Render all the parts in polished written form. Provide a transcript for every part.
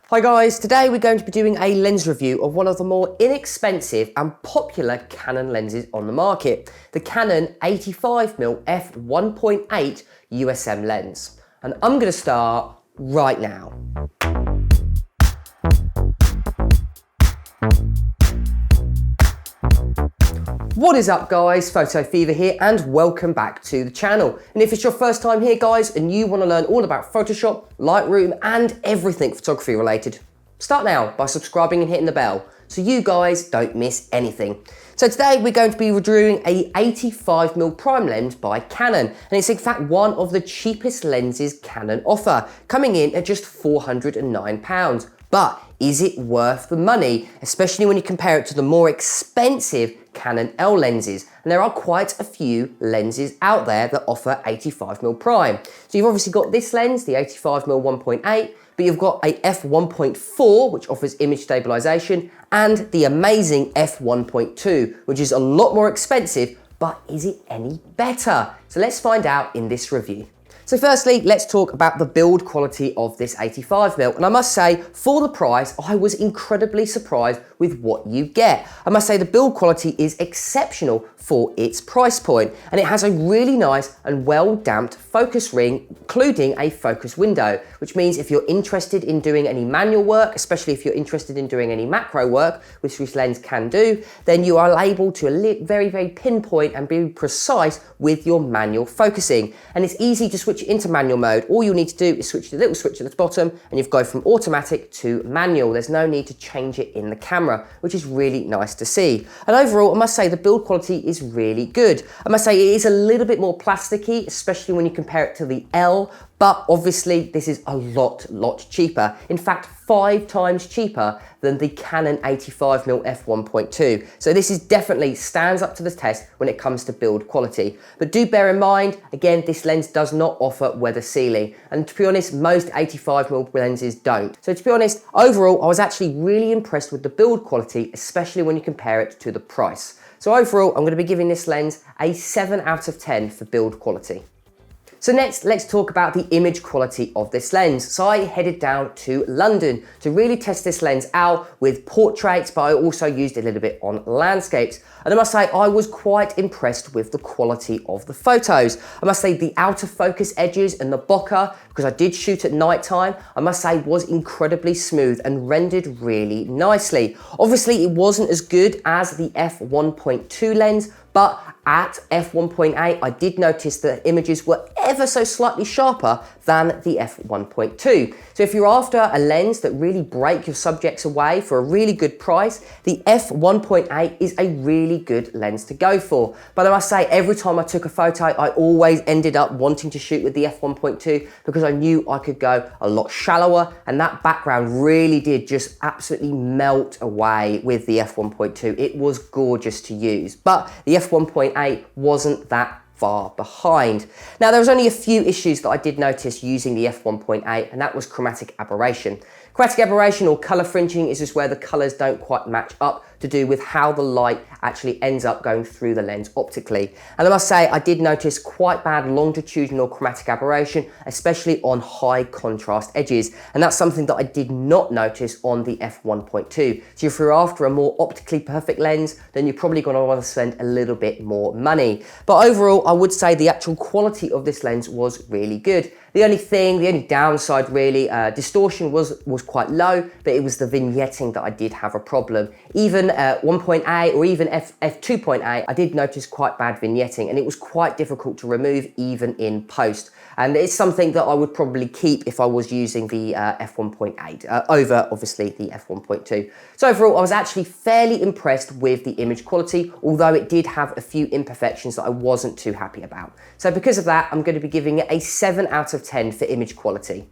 Hi guys, today we're going to be doing a lens review of one of the more inexpensive and popular Canon lenses on the market, the Canon 85mm f1.8 USM lens. And I'm going to start right now. What is up guys, Photo Fever here and welcome back to the channel. And if it's your first time here guys and you want to learn all about Photoshop, Lightroom and everything photography related, start now by subscribing and hitting the bell so you guys don't miss anything. So today we're going to be reviewing a 85mm prime lens by Canon, and it's in fact one of the cheapest lenses Canon offer, coming in at just £409. But is it worth the money, especially when you compare it to the more expensive Canon L lenses? And there are quite a few lenses out there that offer 85mm prime. So you've obviously got this lens, the 85mm 1.8, but you've got a f1.4, which offers image stabilization, and the amazing f1.2, which is a lot more expensive, but is it any better? So let's find out in this review. So firstly, let's talk about the build quality of this 85mm. And I must say, for the price, I was incredibly surprised with what you get. I must say the build quality is exceptional for its price point. And it has a really nice and well-damped focus ring, including a focus window, which means if you're interested in doing any manual work, especially if you're interested in doing any macro work, which this lens can do, then you are able to very, very pinpoint and be precise with your manual focusing. And it's easy to switch into manual mode. All you need to do is switch the little switch at the bottom and you've go from automatic to manual. There's no need to change it in the camera, which is really nice to see. And overall, I must say the build quality is really good. I must say it is a little bit more plasticky, especially when you compare it to the L, but obviously this is a lot cheaper. In fact, 5 times cheaper than the Canon 85mm f1.2. So this is definitely stands up to the test when it comes to build quality. But do bear in mind, again, this lens does not offer weather sealing. And to be honest, most 85mm lenses don't. So to be honest, overall, I was actually really impressed with the build quality, especially when you compare it to the price. So overall, I'm going to be giving this lens a 7 out of 10 for build quality. So next, let's talk about the image quality of this lens. So I headed down to London to really test this lens out with portraits, but I also used a little bit on landscapes. And I must say, I was quite impressed with the quality of the photos. I must say the out of focus edges and the bokeh, because I did shoot at night time, I must say was incredibly smooth and rendered really nicely. Obviously, it wasn't as good as the f1.2 lens, but at f1.8, I did notice that images were ever so slightly sharper than the f1.2. So if you're after a lens that really break your subjects away for a really good price, the f1.8 is a really good lens to go for. But I must say, every time I took a photo, I always ended up wanting to shoot with the f1.2 because I knew I could go a lot shallower, and that background really did just absolutely melt away with the f1.2. It was gorgeous to use, but the f1.8 wasn't that far behind. Now, there was only a few issues that I did notice using the f1.8, and that was chromatic aberration. Chromatic aberration, or color fringing, is just where the colors don't quite match up, to do with how the light actually ends up going through the lens optically. And I must say, I did notice quite bad longitudinal chromatic aberration, especially on high contrast edges. And that's something that I did not notice on the f1.2. So if you're after a more optically perfect lens, then you're probably gonna want to spend a little bit more money. But overall, I would say the actual quality of this lens was really good. The only downside really, distortion was quite low, but it was the vignetting that I did have a problem. Even 1.8 or even f2.8, I did notice quite bad vignetting, and it was quite difficult to remove even in post. And it's something that I would probably keep if I was using the f1.8 over obviously the f1.2. So overall, I was actually fairly impressed with the image quality, although it did have a few imperfections that I wasn't too happy about. So because of that, I'm going to be giving it a 7 out of 10 for image quality.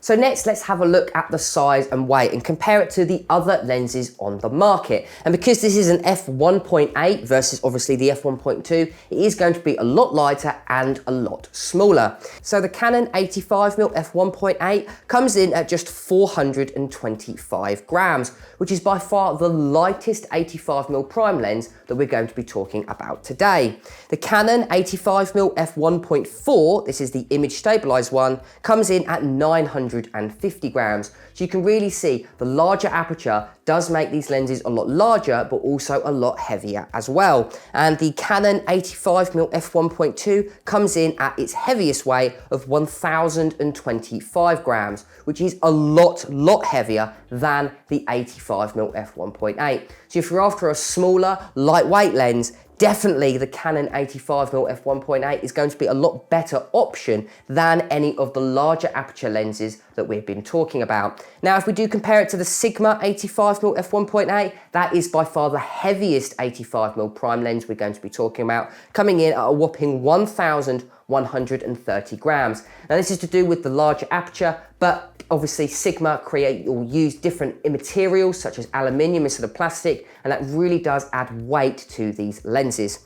So next, let's have a look at the size and weight and compare it to the other lenses on the market. And because this is an f1.8 versus obviously the f1.2, it is going to be a lot lighter and a lot smaller. So the Canon 85mm f1.8 comes in at just 425 grams, which is by far the lightest 85mm prime lens that we're going to be talking about today. The Canon 85mm f1.4, this is the image stabilized one, comes in at 950 grams. So you can really see the larger aperture does make these lenses a lot larger, but also a lot heavier as well. And the Canon 85mm f1.2 comes in at its heaviest weight of 1025 grams, which is a lot heavier than the 85mm f1.8. So if you're after a smaller, lightweight lens, definitely the Canon 85mm f1.8 is going to be a lot better option than any of the larger aperture lenses that we've been talking about. Now, if we do compare it to the Sigma 85mm f1.8, that is by far the heaviest 85mm prime lens we're going to be talking about, coming in at a whopping 1,130 grams. Now, this is to do with the larger aperture, but obviously Sigma create or use different materials such as aluminium instead of plastic, and that really does add weight to these lenses.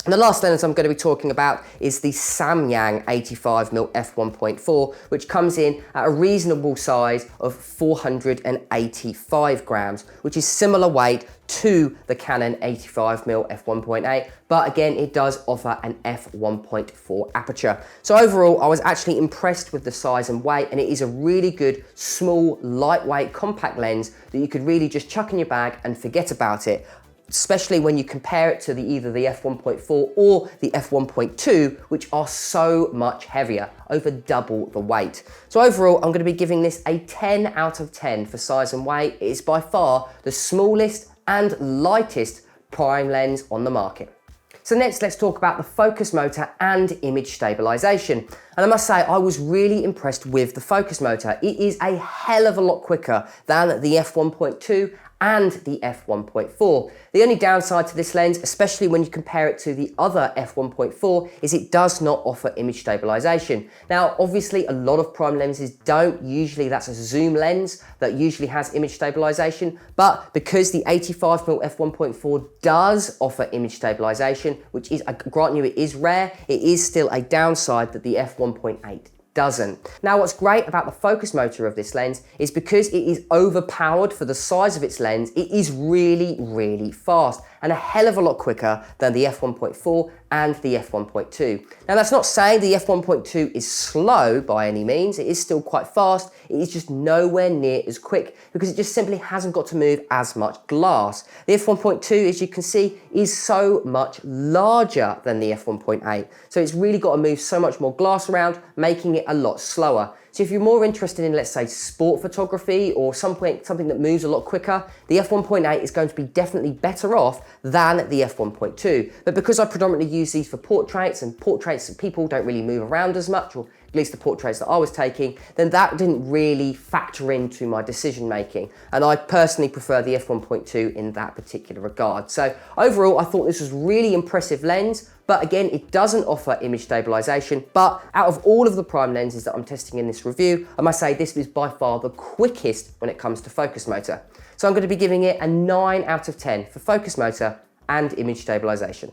And the last lens I'm going to be talking about is the Samyang 85mm f1.4, which comes in at a reasonable size of 485 grams, which is similar weight to the Canon 85mm f1.8, but again, it does offer an f1.4 aperture. So overall, I was actually impressed with the size and weight, and it is a really good, small, lightweight, compact lens that you could really just chuck in your bag and forget about it, especially when you compare it to either the f1.4 or the f1.2, which are so much heavier, over double the weight. So overall, I'm going to be giving this a 10 out of 10 for size and weight. It is by far the smallest and lightest prime lens on the market. So next, let's talk about the focus motor and image stabilization. And I must say, I was really impressed with the focus motor. It is a hell of a lot quicker than the f1.2 and the f1.4. The only downside to this lens, especially when you compare it to the other f1.4, is it does not offer image stabilization. Now, obviously, a lot of prime lenses don't. Usually that's a zoom lens that usually has image stabilization, but because the 85mm f1.4 does offer image stabilization, which is, I grant you, it is rare, it is still a downside that the f1.8 doesn't. Now, what's great about the focus motor of this lens is because it is overpowered for the size of its lens, it is really fast and a hell of a lot quicker than the f1.4 and the f1.2. Now, that's not saying the f1.2 is slow by any means. It is still quite fast. It is just nowhere near as quick because it just simply hasn't got to move as much glass. The f1.2, as you can see, is so much larger than the f1.8. So it's really got to move so much more glass around, making it a lot slower. So if you're more interested in, let's say, sport photography or something that moves a lot quicker, the f1.8 is going to be definitely better off than the f1.2. But because I predominantly use these for portraits, and portraits of people don't really move around as much, or at least the portraits that I was taking, then that didn't really factor into my decision making. And I personally prefer the f1.2 in that particular regard. So overall, I thought this was really impressive lens. But again, it doesn't offer image stabilization. But out of all of the prime lenses that I'm testing in this review, I must say this is by far the quickest when it comes to focus motor. So I'm going to be giving it a 9 out of 10 for focus motor and image stabilization.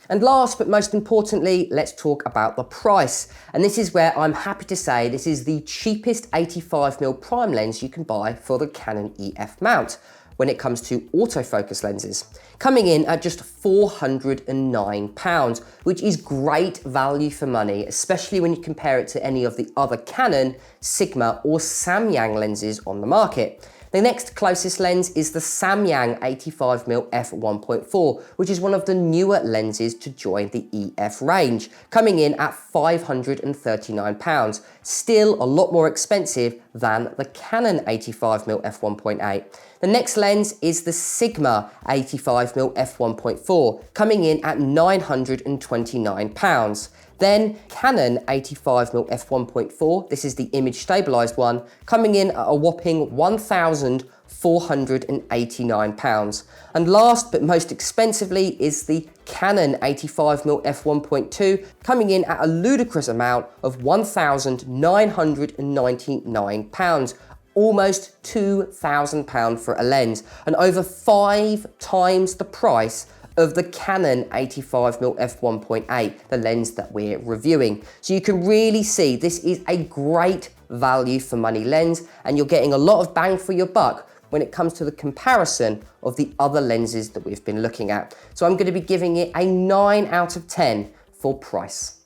And last but most importantly, let's talk about the price. And this is where I'm happy to say this is the cheapest 85mm prime lens you can buy for the Canon EF mount when it comes to autofocus lenses, coming in at just £409, which is great value for money, especially when you compare it to any of the other Canon, Sigma or Samyang lenses on the market. The next closest lens is the Samyang 85mm f1.4, which is one of the newer lenses to join the EF range, coming in at £539, still a lot more expensive than the Canon 85mm f1.8. The next lens is the Sigma 85mm f1.4, coming in at £929. Then Canon 85mm f1.4, this is the image stabilized one, coming in at a whopping £1,499. £489. And last but most expensively is the Canon 85mm f1.2, coming in at a ludicrous amount of £1,999. Almost £2,000 for a lens, and over 5 times the price of the Canon 85mm f1.8, the lens that we're reviewing. So you can really see this is a great value for money lens, and you're getting a lot of bang for your buck when it comes to the comparison of the other lenses that we've been looking at. So I'm going to be giving it a 9 out of 10 for price.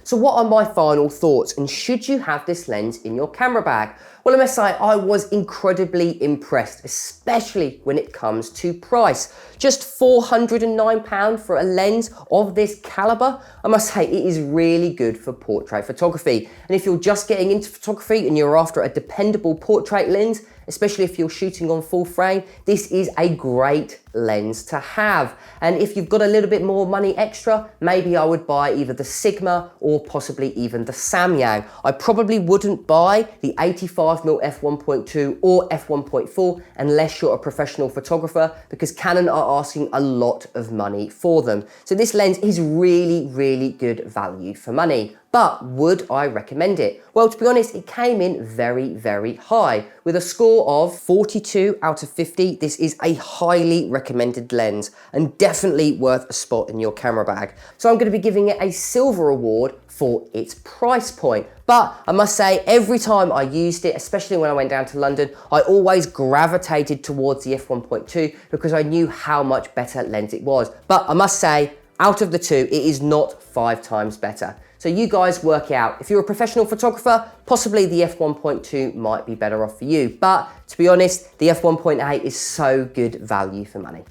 So what are my final thoughts, and should you have this lens in your camera bag? Well, I must say I was incredibly impressed, especially when it comes to price. Just £409 for a lens of this caliber. I must say it is really good for portrait photography. And if you're just getting into photography and you're after a dependable portrait lens, especially if you're shooting on full frame, this is a great lens to have. And if you've got a little bit more money extra, maybe I would buy either the Sigma or possibly even the Samyang. I probably wouldn't buy the 85mm f1.2 or f1.4 unless you're a professional photographer, because Canon are asking a lot of money for them. So this lens is really, really good value for money. But would I recommend it? Well, to be honest, it came in very, very high. With a score of 42 out of 50, this is a highly recommended lens and definitely worth a spot in your camera bag. So I'm going to be giving it a silver award for its price point. But I must say, every time I used it, especially when I went down to London, I always gravitated towards the f1.2 because I knew how much better lens it was. But I must say, out of the two, it is not 5 times better. So you guys work out. If you're a professional photographer, possibly the f1.2 might be better off for you. But to be honest, the f1.8 is so good value for money.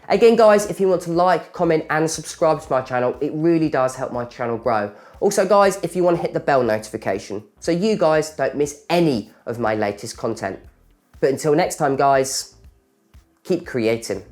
Again, guys, if you want to like, comment, and subscribe to my channel, it really does help my channel grow. Also, guys, if you want to hit the bell notification so you guys don't miss any of my latest content. But until next time, guys, keep creating.